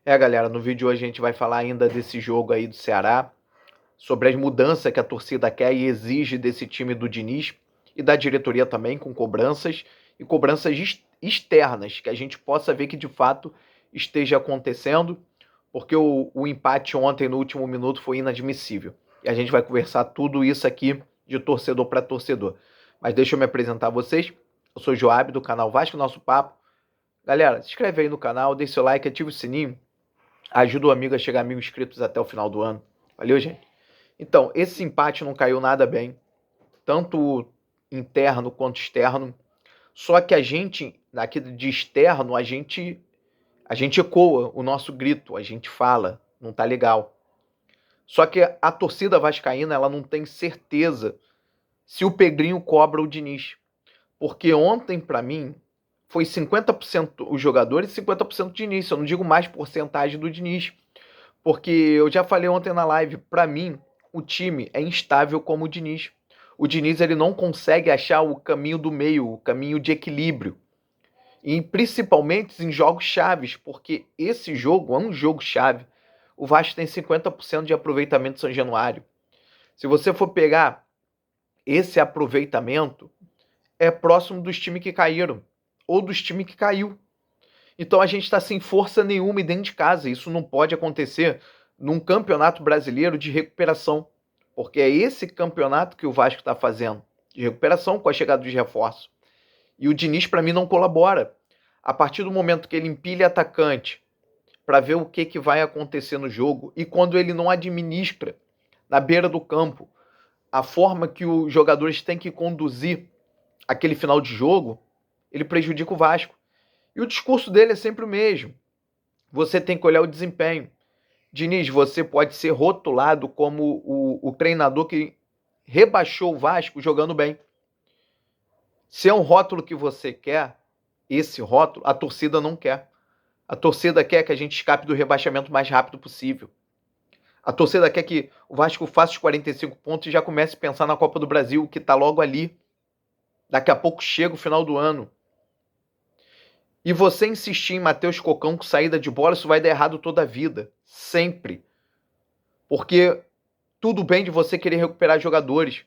Galera, no vídeo de hoje a gente vai falar ainda desse jogo aí do Ceará, sobre as mudanças que a torcida quer e exige desse time do Diniz e da diretoria também, com cobranças e cobranças externas, que a gente possa ver que de fato esteja acontecendo, porque o empate ontem no último minuto foi inadmissível. E a gente vai conversar tudo isso aqui de torcedor para torcedor. Mas deixa eu me apresentar a vocês. Eu sou o Joab, do canal Vasco Nosso Papo. Galera, se inscreve aí no canal, deixa seu like, ativa o sininho. Ajuda o amigo a chegar a 1.000 inscritos até o final do ano. Valeu, gente? Então, esse empate não caiu nada bem, tanto interno quanto externo. Só que a gente, aqui de externo, a gente ecoa o nosso grito, a gente fala, não tá legal. Só que a torcida vascaína, ela não tem certeza se o Pedrinho cobra o Diniz. Porque ontem, para mim, foi 50% os jogadores e 50% o Diniz. Eu não digo mais porcentagem do Diniz. Porque eu já falei ontem na live, para mim, o time é instável como o Diniz. O Diniz ele não consegue achar o caminho do meio, o caminho de equilíbrio. E principalmente em jogos chaves, porque esse jogo é um jogo chave. O Vasco tem 50% de aproveitamento em São Januário. Se você for pegar esse aproveitamento, é próximo dos times que caíram, ou dos times que caiu. Então a gente está sem força nenhuma dentro de casa. Isso não pode acontecer num campeonato brasileiro de recuperação. Porque é esse campeonato que o Vasco está fazendo, de recuperação com a chegada dos reforços. E o Diniz, para mim, não colabora. A partir do momento que ele empilha atacante para ver o que vai acontecer no jogo, e quando ele não administra na beira do campo a forma que os jogadores têm que conduzir aquele final de jogo, ele prejudica o Vasco. E o discurso dele é sempre o mesmo. Você tem que olhar o desempenho. Diniz, você pode ser rotulado como o treinador que rebaixou o Vasco jogando bem. Se é um rótulo que você quer, esse rótulo, a torcida não quer. A torcida quer que a gente escape do rebaixamento o mais rápido possível. A torcida quer que o Vasco faça os 45 pontos e já comece a pensar na Copa do Brasil, que está logo ali. Daqui a pouco chega o final do ano. E você insistir em Matheus Cocão com saída de bola, isso vai dar errado toda a vida. Sempre. Porque tudo bem de você querer recuperar jogadores,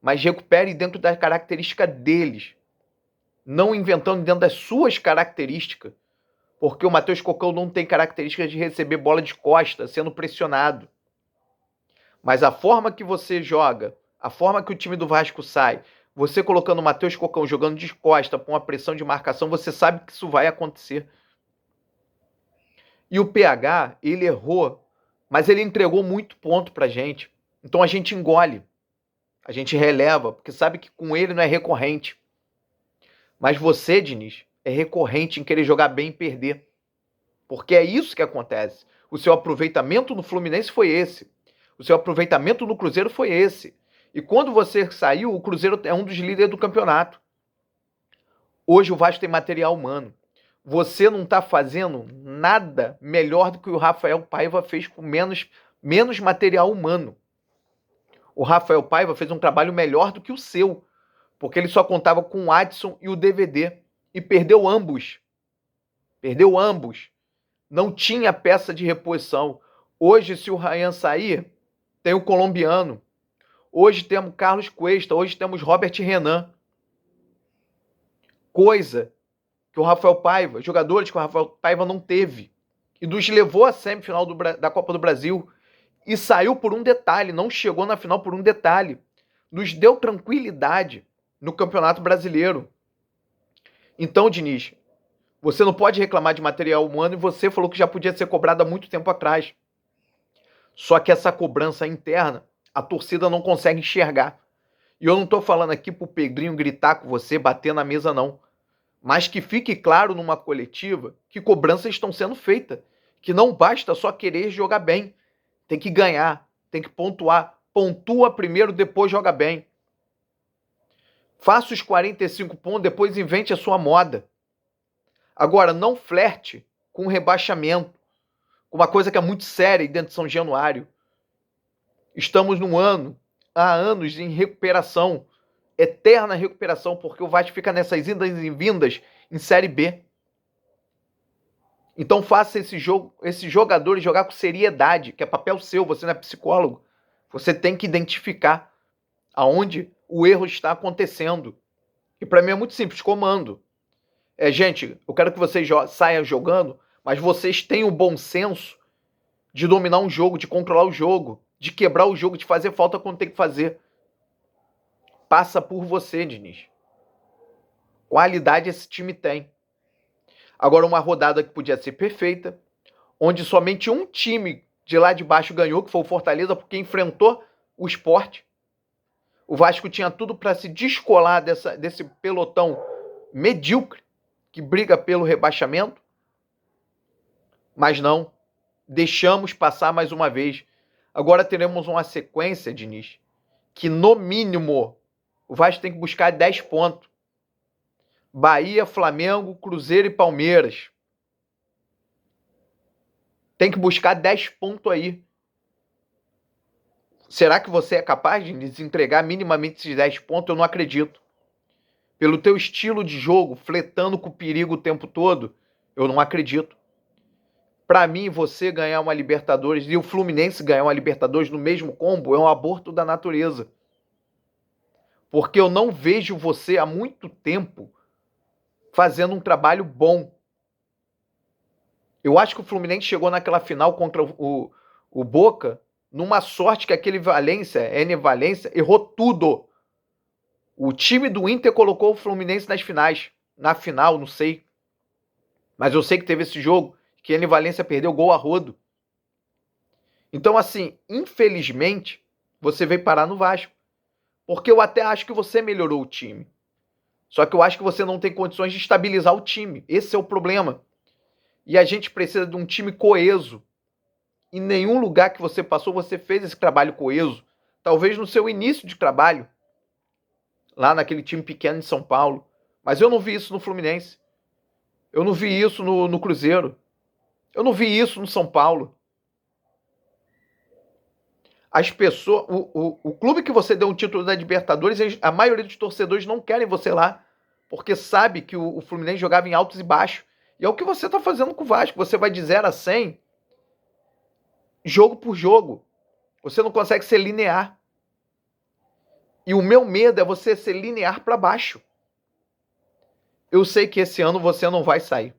mas recupere dentro da característica deles. Não inventando dentro das suas características. Porque o Matheus Cocão não tem características de receber bola de costa, sendo pressionado. Mas a forma que você joga, a forma que o time do Vasco sai, você colocando o Matheus Cocão jogando de costa com uma pressão de marcação, você sabe que isso vai acontecer. E o PH, ele errou, mas ele entregou muito ponto pra gente. Então a gente engole, a gente releva, porque sabe que com ele não é recorrente. Mas você, Diniz, é recorrente em querer jogar bem e perder. Porque é isso que acontece. O seu aproveitamento no Fluminense foi esse. O seu aproveitamento no Cruzeiro foi esse. E quando você saiu, o Cruzeiro é um dos líderes do campeonato. Hoje o Vasco tem material humano. Você não está fazendo nada melhor do que o Rafael Paiva fez com menos material humano. O Rafael Paiva fez um trabalho melhor do que o seu, porque ele só contava com o Adson e o DVD. E perdeu ambos. Perdeu ambos. Não tinha peça de reposição. Hoje, se o Ryan sair, tem o colombiano. Hoje temos Carlos Cuesta, hoje temos Robert Renan. Coisa que o Rafael Paiva, jogadores que o Rafael Paiva não teve. E nos levou à semifinal da Copa do Brasil. E saiu por um detalhe, não chegou na final por um detalhe. Nos deu tranquilidade no Campeonato Brasileiro. Então, Diniz, você não pode reclamar de material humano e você falou que já podia ser cobrado há muito tempo atrás. Só que essa cobrança interna, a torcida não consegue enxergar. E eu não estou falando aqui pro Pedrinho gritar com você, bater na mesa, não. Mas que fique claro numa coletiva que cobranças estão sendo feitas. Que não basta só querer jogar bem. Tem que ganhar, tem que pontuar. Pontua primeiro, depois joga bem. Faça os 45 pontos, depois invente a sua moda. Agora, não flerte com rebaixamento, com uma coisa que é muito séria dentro de São Januário. Estamos há anos em recuperação, eterna recuperação, porque o Vasco fica nessas idas e vindas em Série B. Então faça esse jogo, esses jogadores jogar com seriedade, que é papel seu, você não é psicólogo. Você tem que identificar aonde o erro está acontecendo. E para mim é muito simples, comando. Gente, eu quero que vocês saiam jogando, mas vocês tenham o bom senso de dominar um jogo, de controlar o jogo, de quebrar o jogo, de fazer falta quando tem que fazer. Passa por você, Diniz. Qualidade esse time tem. Agora, uma rodada que podia ser perfeita, onde somente um time de lá de baixo ganhou, que foi o Fortaleza, porque enfrentou o Sport. O Vasco tinha tudo para se descolar desse pelotão medíocre que briga pelo rebaixamento, mas não. Deixamos passar mais uma vez. Agora teremos uma sequência, Diniz, que no mínimo o Vasco tem que buscar 10 pontos. Bahia, Flamengo, Cruzeiro e Palmeiras. Tem que buscar 10 pontos aí. Será que você é capaz de desentregar minimamente esses 10 pontos? Eu não acredito. Pelo teu estilo de jogo, fletando com o perigo o tempo todo, eu não acredito. Para mim, você ganhar uma Libertadores e o Fluminense ganhar uma Libertadores no mesmo combo é um aborto da natureza. Porque eu não vejo você há muito tempo fazendo um trabalho bom. Eu acho que o Fluminense chegou naquela final contra o Boca numa sorte que aquele Valência, errou tudo. O time do Inter colocou o Fluminense nas finais. Na final, não sei. Mas eu sei que teve esse jogo que N Valência perdeu gol a rodo. Então, assim, infelizmente, você veio parar no Vasco. Porque eu até acho que você melhorou o time. Só que eu acho que você não tem condições de estabilizar o time. Esse é o problema. E a gente precisa de um time coeso. Em nenhum lugar que você passou, você fez esse trabalho coeso. Talvez no seu início de trabalho, lá naquele time pequeno de São Paulo. Mas eu não vi isso no Fluminense. Eu não vi isso no Cruzeiro. Eu não vi isso no São Paulo. As pessoas, o clube que você deu um título da Libertadores, a maioria dos torcedores não querem você lá, porque sabe que o Fluminense jogava em altos e baixos. E é o que você está fazendo com o Vasco. Você vai de 0 a 100, jogo por jogo. Você não consegue ser linear. E o meu medo é você ser linear para baixo. Eu sei que esse ano você não vai sair.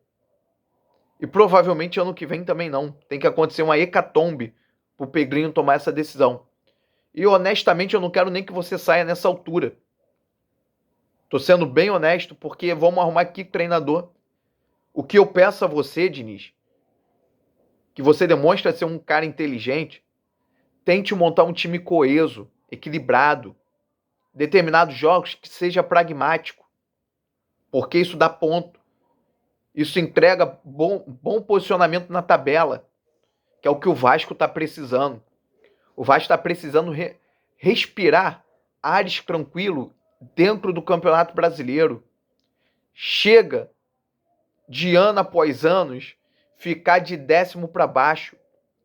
E provavelmente ano que vem também não. Tem que acontecer uma hecatombe pro Pedrinho tomar essa decisão. E honestamente eu não quero nem que você saia nessa altura. Tô sendo bem honesto, porque vamos arrumar aqui treinador. O que eu peço a você, Diniz, que você demonstra ser um cara inteligente, tente montar um time coeso, equilibrado, determinados jogos que seja pragmático, porque isso dá ponto. Isso entrega bom posicionamento na tabela, que é o que o Vasco está precisando. O Vasco está precisando respirar ares tranquilo dentro do Campeonato Brasileiro. Chega de ano após anos ficar de 10º para baixo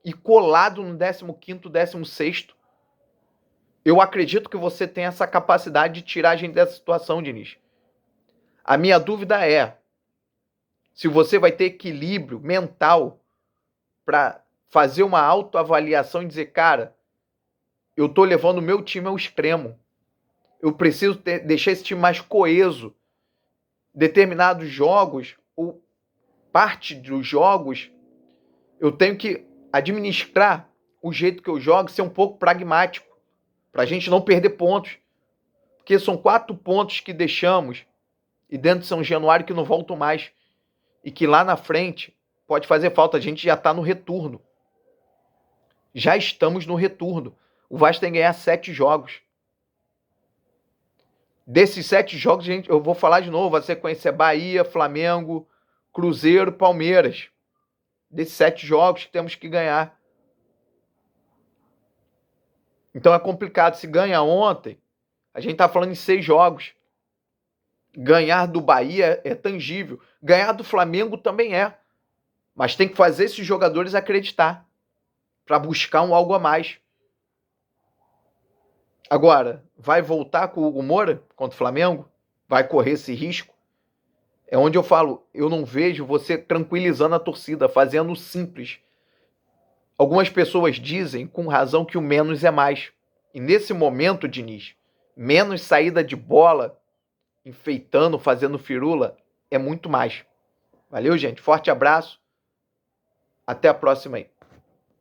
e colado no 15º, 16º. Eu acredito que você tem essa capacidade de tirar a gente dessa situação, Diniz. A minha dúvida é se você vai ter equilíbrio mental para fazer uma autoavaliação e dizer, cara, eu tô levando o meu time ao extremo. Eu preciso deixar esse time mais coeso. Determinados jogos, ou parte dos jogos, eu tenho que administrar o jeito que eu jogo, ser um pouco pragmático, para a gente não perder pontos. Porque são 4 pontos que deixamos e dentro de São Januário que não voltam mais. E que lá na frente pode fazer falta. A gente já está no retorno. Já estamos no retorno. O Vasco tem que ganhar 7 jogos. Desses 7 jogos, gente, eu vou falar de novo. A sequência é Bahia, Flamengo, Cruzeiro, Palmeiras. Desses 7 jogos que temos que ganhar. Então é complicado. Se ganha ontem, a gente está falando em 6 jogos. Ganhar do Bahia é tangível. Ganhar do Flamengo também é. Mas tem que fazer esses jogadores acreditar para buscar um algo a mais. Agora, vai voltar com o Hugo Moura contra o Flamengo? Vai correr esse risco? É onde eu falo, eu não vejo você tranquilizando a torcida, fazendo o simples. Algumas pessoas dizem, com razão, que o menos é mais. E nesse momento, Diniz, menos saída de bola, enfeitando, fazendo firula, é muito mais. Valeu, gente. Forte abraço. Até a próxima aí.